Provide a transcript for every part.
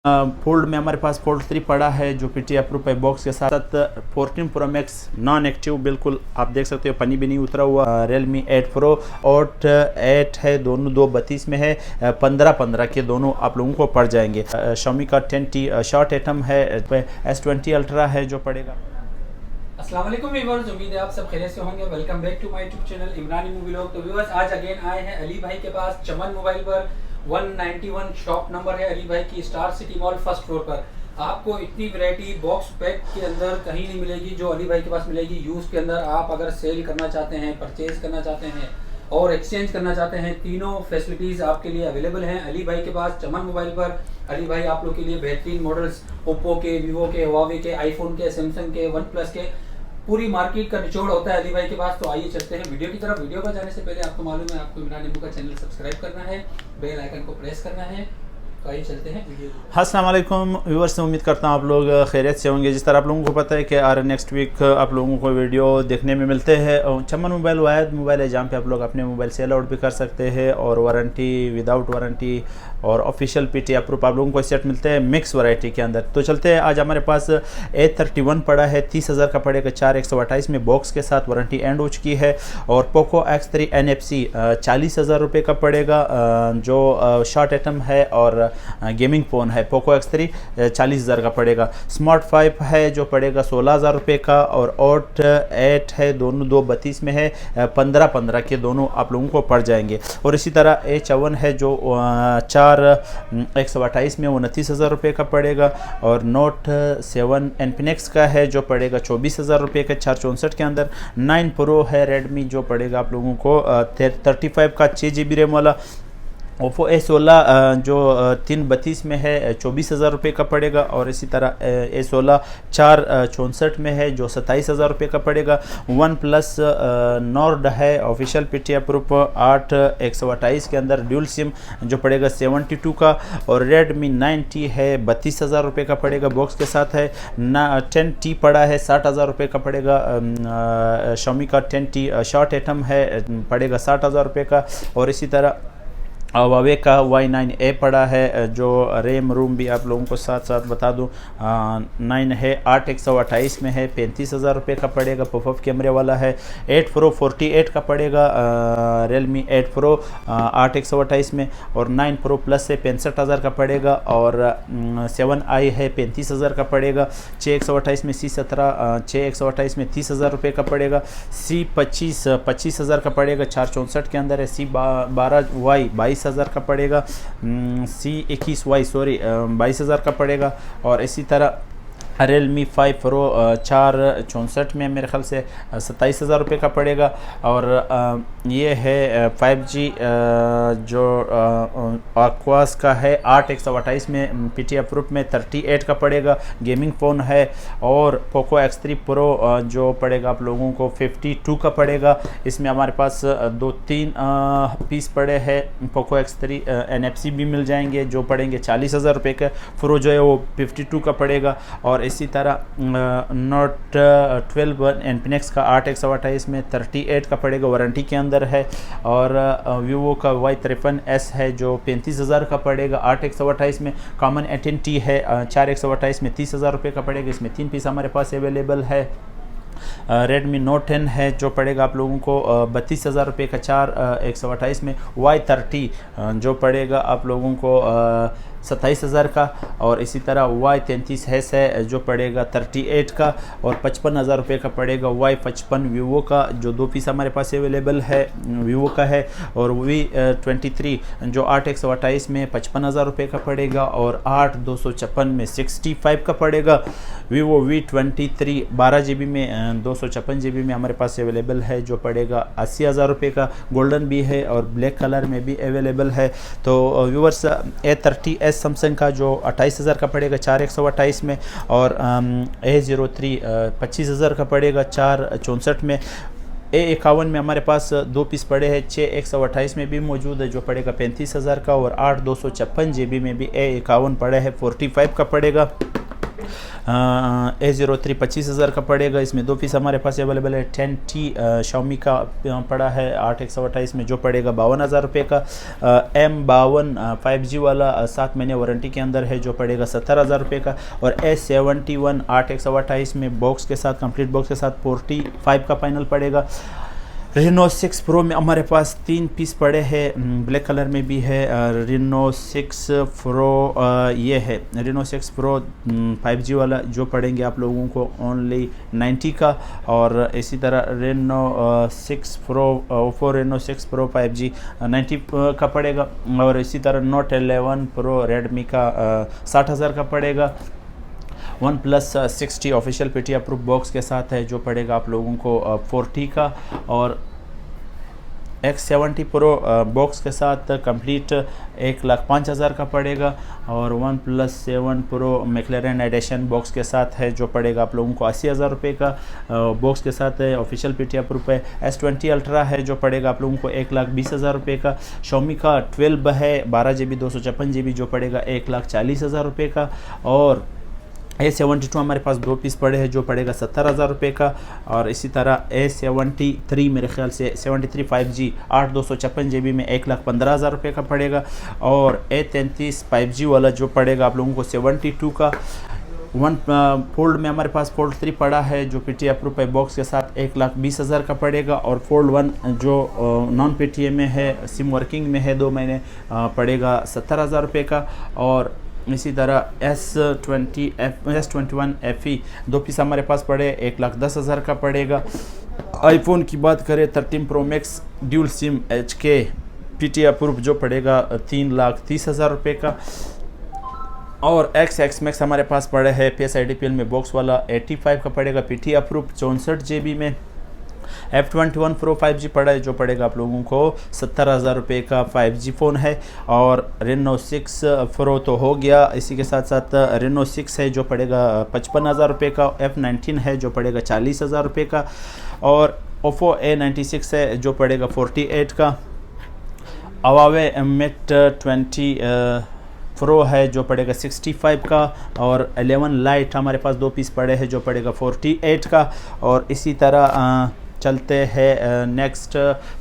Fold में हमारे पास fold 3 पड़ा है जो पीटी अप्रूव है बॉक्स के साथ। 14 प्रो मैक्स नॉन एक्टिव, बिल्कुल आप देख सकते हो पन्नी भी नहीं उतरा हुआ। Realme 8 Pro और 8 है, दोनों 232 में है। 15-15 के दोनों आप लोगों को पड़ जाएंगे। Xiaomi का 10T शॉर्ट एटम है। S20 अल्ट्रा है जो पड़ेगा। अस्सलाम वालेकुम व्यूअर्स, उम्मीद है आप सब खैरियत से होंगे। Welcome back to my YouTube channel Imrani movie vlog. तो व्यूअर्स, आज अगेन आए हैं अली भाई के पास चमन मोबाइल पर। 191 शॉप नंबर है अली भाई की, star city mall first floor पर। आपको इतनी वैरायटी बॉक्स पैक के अंदर कहीं नहीं मिलेगी जो अली भाई के पास मिलेगी। यूज़ के अंदर आप अगर सेल करना चाहते हैं, परचेज करना चाहते हैं और एक्सचेंज करना चाहते हैं, तीनों फैसिलिटीज़ आपके लिए अवेलेबल हैं अली भाई के पास चमन मोबाइल पर। अली भाई आप लोग के लिए बेहतरीन मॉडल्स ओप्पो के, वीवो के, हुआवे के, आईफोन के, सैमसंग के, वन प्लस के, पूरी मार्केट का निचोड़ होता है अली भाई के पास। तो आइए चलते हैं वीडियो की तरफ। वीडियो पर जाने से पहले आपको मालूम है आपको इमरान नींबू का चैनल सब्सक्राइब करना है, बेल आइकन को प्रेस करना है। तो आइए चलते हैं वीडियो। अस्सलाम वालेकुम व्यूअर्स, उम्मीद करता हूँ आप लोग खैरियत से होंगे। जिस तरह आप लोगों को पता है कि नेक्स्ट वीक आप लोगों को वीडियो देखने में मिलते हैं। चमन मोबाइल वायद मोबाइल है जहाँ पे आप लोग अपने मोबाइल सेल आउट भी कर सकते हैं और वारंटी, विदाउट वारंटी और ऑफिशियल पीटी अप्रूव आप लोगों को सेट मिलते हैं मिक्स वैरायटी के अंदर। तो चलते हैं, आज हमारे पास A31 पड़ा है, 30,000 का पड़ेगा। 4128 में बॉक्स के साथ वारंटी एंड हो चुकी है। और पोको X3 NFC 40,000 रुपये का पड़ेगा, जो शॉर्ट एटम है और गेमिंग फ़ोन है। पोको X3 40,000 का पड़ेगा। स्मार्ट 5 है जो पड़ेगा 16,000 रुपये का। और 8 है, दोनों 232 में है। 15-15 के दोनों आप लोगों को पड़ जाएंगे। और इसी तरह A54 है जो 128 में 29,000 रुपये का पड़ेगा। और नोट 7 इन्फिनिक्स का है जो पड़ेगा 24,000 रुपये का 464 के अंदर। 9 प्रो है रेडमी जो पड़ेगा आप लोगों को 35 का 6 GB रैम वाला। ओप्पो A16 जो 332 में है 24,000 रुपये का पड़ेगा। और इसी तरह A16 464 में है जो 27,000 रुपये का पड़ेगा। वन प्लस नॉर्ड है ऑफिशियल पीटी अप्रूव 8 128 के अंदर ड्यूल सिम जो पड़ेगा 72 का। और Redmi 9T है 32,000 रुपये का पड़ेगा, बॉक्स के साथ है। 10T पड़ा है 60,000 रुपये का पड़ेगा। Xiaomi का 10T शॉर्ट एटम है पड़ेगा 60,000 रुपये का। और इसी तरह हुआवे का Y9A पड़ा है जो रैम रूम भी आप लोगों को साथ साथ बता दूं 9 है, 8 128 में है, 35,000 रुपये का पड़ेगा। पॉपअप कैमरे वाला है। 8 Pro 48 का पड़ेगा। Realme 8 Pro 8 128 में। और 9 Pro Plus है 65,000 का पड़ेगा। और 7i है 35,000 का पड़ेगा। 6 128 में C17 6 128 में 30,000 रुपये का पड़ेगा। C25 25,000 का पड़ेगा, 464 के अंदर है। C12Y 22,000 का पड़ेगा। C21Y 22,000 का पड़ेगा। और इसी तरह Realme 5 Pro 464 में मेरे ख्याल से 27,000 रुपये का पड़ेगा। और ये है 5G जो Aquos का है 8 128 में पीटी अप्रूव में 38 का पड़ेगा, गेमिंग फ़ोन है। और पोको X3 Pro जो पड़ेगा आप लोगों को 52 का पड़ेगा। इसमें हमारे पास 2-3 पीस पड़े हैं। पोको X3 NFC भी मिल जाएंगे जो पड़ेंगे 40,000 रुपये का। प्रो जो है वो 52 का पड़ेगा। और इसी तरह नोट 12 इन्फिनिक्स का 8 128 में 38 का पड़ेगा, वारंटी के अंदर है। और वीवो का Y53S है जो 35,000 का पड़ेगा 8 128 में। कॉमन 18T है 4 128 में 30,000 रुपये का पड़ेगा। इसमें 3 पीस हमारे पास अवेलेबल है। Redmi Note 10 है जो पड़ेगा आप लोगों को 32,000 रुपये का 4 128 में। Y30 जो पड़ेगा आप लोगों को 27,000 का। और इसी तरह Y33S है जो पड़ेगा 38 का। और 55,000 रुपये का पड़ेगा Y55 वीवो का, जो 2 पीस हमारे पास अवेलेबल है वीवो का है। और V23 जो 8 128 में 55,000 रुपये का पड़ेगा। और 8 256 में 65 का पड़ेगा। वीवो V23 12 GB में 256 GB में हमारे पास अवेलेबल है जो पड़ेगा 80,000 रुपये का। गोल्डन भी है और ब्लैक कलर में भी अवेलेबल है। तो व्यूअर्स, A30S सैमसंग का जो 28,000 का पड़ेगा 4 128 में। और A03 25,000 का पड़ेगा 4 64 में। A51 में हमारे पास 2 पीस पड़े हैं। 6 128 में भी मौजूद है जो पड़ेगा 35,000 का। और 8 256 GB में भी A51 पड़े है 45 का पड़ेगा। A03 25,000 का पड़ेगा। इसमें 2 पीस हमारे पास अवेलेबल है। 10T Xiaomi का पड़ा है 8/128 में, जो पड़ेगा 52,000 रुपये का। M52 5G वाला 7 महीने वारंटी के अंदर है, जो पड़ेगा 70,000 रुपये का। और A71 8/128 में बॉक्स के साथ, कंप्लीट बॉक्स के साथ 45 का फाइनल पड़ेगा। रेनो 6 प्रो में हमारे पास 3 पीस पड़े हैं, ब्लैक कलर में भी है। रेनो 6 प्रो ये है रेनो 6 प्रो 5G वाला, जो पड़ेंगे आप लोगों को ओनली 90 का। और इसी तरह Reno 6 pro Oppo Reno 6 pro 5G 90 का पड़ेगा। और इसी तरह नोट 11 प्रो रेडमी का 60,000 का पड़ेगा। वन प्लस 60 ऑफिशियल पेटी अप्रूव बॉक्स के साथ है, जो पड़ेगा आप लोगों को 40 का। और X70 प्रो बॉक्स के साथ कंप्लीट 1,05,000 का पड़ेगा। और one plus 7 pro McLaren edition box के साथ है, जो पड़ेगा आप लोगों को 80,000 रुपये का। बॉक्स के साथ है, ऑफिशियल पेटी अप्रूव है। S20 अल्ट्रा है, जो पड़ेगा आप लोगों को 1,20,000 रुपये का। Xiaomi का 12 है 12 GB 256 GB, जो पड़ेगा 1,40,000 रुपये का। और A72 हमारे पास 2 पीस पड़े हैं, जो पड़ेगा 70,000 रुपये का। और इसी तरह A73 मेरे ख्याल से 73 5G 8/256 GB में 1,15,000 रुपये का पड़ेगा। और A33 5G वाला, जो पड़ेगा आप लोगों को 72 का। वन फोल्ड में हमारे पास फोल्ड 3 पड़ा है, जो PTA अप्रूव है बॉक्स के साथ 1,20,000 का पड़ेगा। और फोल्ड 1 जो नॉन PTA में है, सिम वर्किंग में है 2 महीने, पड़ेगा 70,000 रुपये का। और इसी तरह S21 FE 2 पीस हमारे पास पड़े 1,10,000 का पड़ेगा। आईफोन की बात करें 13 pro max dual SIM HK PTA approve, जो पड़ेगा 3,30,000 रुपये का। और X मैक्स हमारे पास पड़े है PS IDPL में बॉक्स वाला 85 का पड़ेगा, PTA अप्रूव 64 GB में। F21 प्रो 5G पड़ा है, जो पड़ेगा आप लोगों को 70,000 रुपये का 5G फ़ोन है। और रेनो 6 प्रो तो हो गया, इसी के साथ साथ रेनो 6 है, जो पड़ेगा 55,000 रुपये का। F19 है, जो पड़ेगा 40,000 रुपये का। और ओप्पो A96 है, जो पड़ेगा 48 का। Huawei Mate 20 प्रो है, जो पड़ेगा 65 का। और 11 लाइट हमारे पास 2 पीस पड़े हैं, जो पड़ेगा 48 का। और इसी तरह चलते हैं नेक्स्ट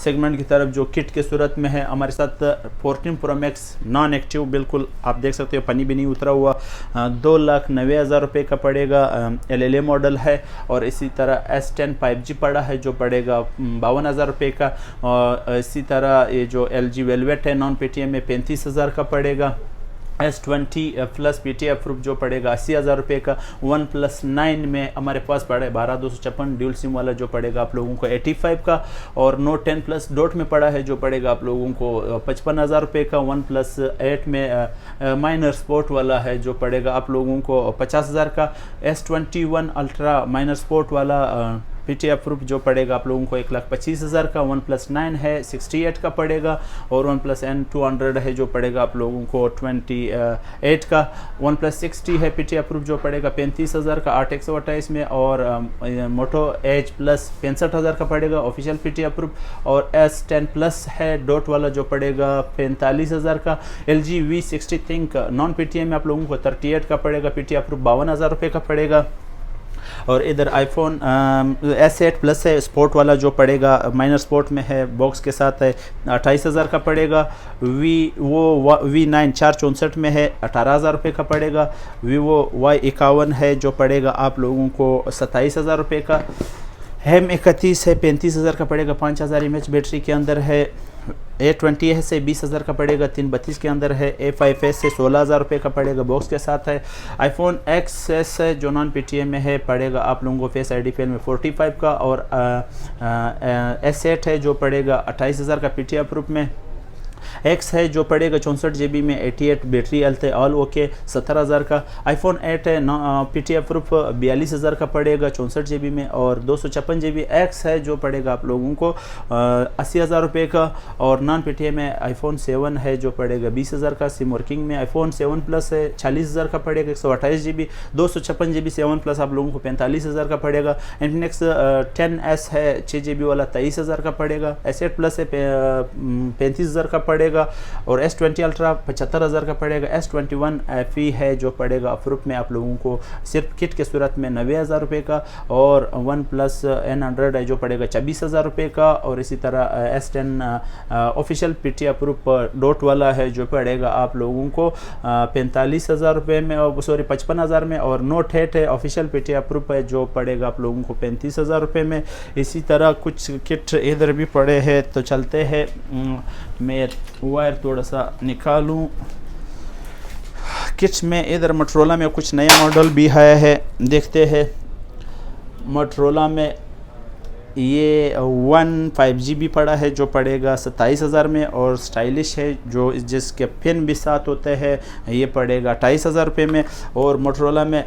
सेगमेंट की तरफ, जो किट के सूरत में है। हमारे साथ 14 प्रो मैक्स नॉन एक्टिव, बिल्कुल आप देख सकते हो पन्नी भी नहीं उतरा हुआ, 2,90,000 रुपये का पड़ेगा, LLA मॉडल है। और इसी तरह S10 5G पड़ा है, जो पड़ेगा 52,000 रुपये का। और इसी तरह ये जो LG वेलवेट है नॉन PTA में 35,000 का पड़ेगा। S20 प्लस PTA अप्रूव, जो पड़ेगा 80,000 रुपये का। वन प्लस 9 में हमारे पास पड़ा है 12/256 ड्यूल सिम वाला, जो पड़ेगा आप लोगों को 85 का। और नोट 10 प्लस डॉट में पड़ा है, जो पड़ेगा आप लोगों को 55,000 रुपये का। वन प्लस 8 में माइनर स्पोर्ट वाला है, जो पड़ेगा आप लोगों को 50,000 का। S21 अल्ट्रा माइनर स्पोर्ट वाला PTA अप्रूव, जो पड़ेगा आप लोगों को 1,25,000 का। वन प्लस 9 है 68 का पड़ेगा। और वन प्लस N200 है, जो पड़ेगा आप लोगों को 28 का। वन प्लस 60 है PTA अप्रूव, जो पड़ेगा 35,000 का 8/128 में। और मोटो एज प्लस 65,000 का पड़ेगा ऑफिशियल PTA अप्रूव। और S10 प्लस है डॉट वाला, जो पड़ेगा 45,000 का। LG V60 think non PTA में आप लोगों को 38 का पड़ेगा, PTA अप्रूव 52,000 रुपये का पड़ेगा। और इधर आईफोन S8 प्लस है स्पोर्ट वाला, जो पड़ेगा माइनर स्पोर्ट में है, बॉक्स के साथ है 28,000 का पड़ेगा। V9 464 में है 18,000 रुपये का पड़ेगा। Vivo Y51 है, जो पड़ेगा आप लोगों को 27,000 रुपये का। M31 है 35,000 का पड़ेगा, 5,000 mAh बैटरी के अंदर है। A20 है से 20,000 का पड़ेगा, 332 के अंदर है। A5s से 16,000 रुपये का पड़ेगा, बॉक्स के साथ है। आईफोन XS है, जो नॉन PTA में है, पड़ेगा आप लोगों को फेस IDPL में 45 का। और S8 है, जो पड़ेगा 28,000 का PTA अप्रूव में। X है, जो पड़ेगा 64 GB में 88 बैटरी हेल्थ है, ऑल ओके 70,000 का। आईफोन 8 है PTA अप्रूव 42,000 का पड़ेगा 64 GB में। और 256 GB X है, जो पड़ेगा आप लोगों को 80,000 रुपये का। और नॉन PTA में आईफोन 7 है, जो पड़ेगा 20,000 का। सिम वर्किंग में आईफोन 7 प्लस है 40,000 का पड़ेगा, 128 GB। 256 GB 7 प्लस आप लोगों को 45,000 का पड़ेगा। Infinix 10S है 6 GB वाला 23,000 का पड़ेगा। S8 प्लस है 35,000 का पड़ेगा, और S20 अल्ट्रा 75,000 का पड़ेगा। S21 FE है जो पड़ेगा अफरूप में आप लोगों को सिर्फ किट के सूरत में 90,000 रुपये का, और OnePlus N100 है जो पड़ेगा 26,000 रुपये का, और इसी तरह S10 official PTA approve dot वाला है जो पड़ेगा आप लोगों को 45,000 रुपये में, और सॉरी 55,000 में, और Note 8 है ऑफिशियल PTA अप्रूव है जो पड़ेगा आप लोगों को 35,000 रुपये में। इसी तरह कुछ किट इधर भी पड़े हैं, तो चलते हैं, मैं वायर थोड़ा सा निकालूं। किट्स में इधर मोटरोला में कुछ नया मॉडल भी आया है, देखते हैं। मोटरोला में ये 5G भी पड़ा है जो पड़ेगा 27,000 में, और स्टाइलिश है जो जिसके पिन भी साथ होते हैं ये पड़ेगा 28,000 रुपये में। और मोटरोला में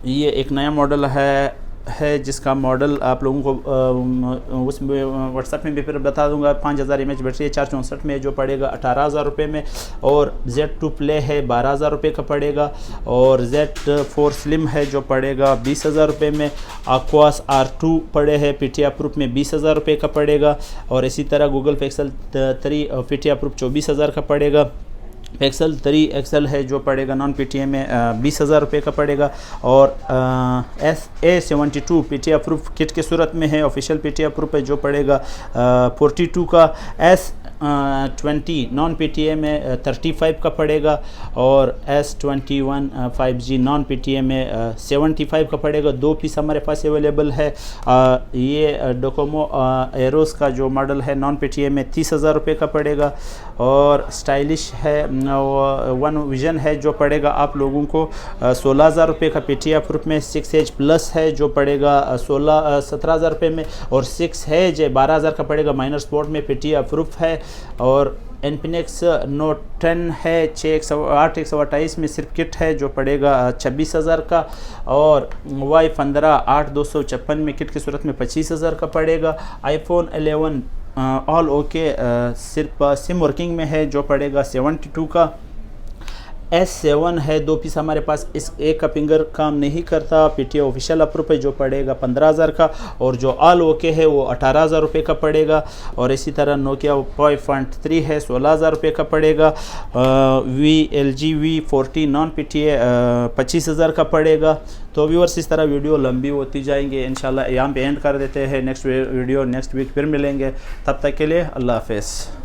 ये एक नया मॉडल है जिसका मॉडल आप लोगों को उसमें व्हाट्सएप में भी फिर बता दूंगा। 5000 mAh बैटरी है 464 में जो पड़ेगा 18,000 रुपये में, और Z2 प्ले है 12,000 रुपये का पड़ेगा, और Z4 स्लिम है जो पड़ेगा 20,000 रुपये में। Aquos R2 पड़े हैं PTA अप्रूव में 20,000 रुपये का पड़ेगा, और इसी तरह गूगल Pixel 3 PTA अप्रूव 24,000 का पड़ेगा। Pixel 3 XL है जो पड़ेगा नॉन PTA में 20,000 रुपये का पड़ेगा, और A72 PTA अप्रूव किट के सूरत में है, ऑफिशियल PTA अप्रूव है जो पड़ेगा 42 का। S20 नॉन PTA में 35 का पड़ेगा, और S21 5G नॉन PTA में 75 का पड़ेगा। 2 पीस हमारे पास अवेलेबल है। ये डोकोमो एरोस का जो मॉडल है नॉन PTA में 30,000 रुपये का पड़ेगा, और स्टाइलिश है वन विजन है जो पड़ेगा आप लोगों को 16,000 रुपये का PTA अप्रूव में। 6H प्लस है जो पड़ेगा 17,000 रुपये में, और 6 है जो 12,000 का पड़ेगा, माइनर स्पोर्ट में PTA अप्रूव है। और Infinix Note 10 है 8/128 में सिर्फ किट है जो पड़ेगा 26,000 का, और Y15 8/256 में किट की सूरत में 25,000 का पड़ेगा। iPhone 11 ऑल ओके सिर्फ सिम वर्किंग में है जो पड़ेगा 72 का। S7 है 2 पीस हमारे पास, इस एक का फिंगर काम नहीं करता, PTA ऑफिशियल अप्रूव है जो पड़ेगा 15,000 का, और जो ऑल ओके है वो 18,000 रुपये का पड़ेगा। और इसी तरह Nokia Y3 है 16,000 रुपये का पड़ेगा। LG V40 नॉन PTA 25,000 का पड़ेगा। तो व्यूअर्स इस तरह वीडियो लंबी होती जाएंगे, इंशाल्लाह यहाँ पे एंड कर देते हैं। नेक्स्ट वीडियो नेक्स्ट वीक फिर मिलेंगे, तब तक के लिए अल्लाह हाफ़िज़।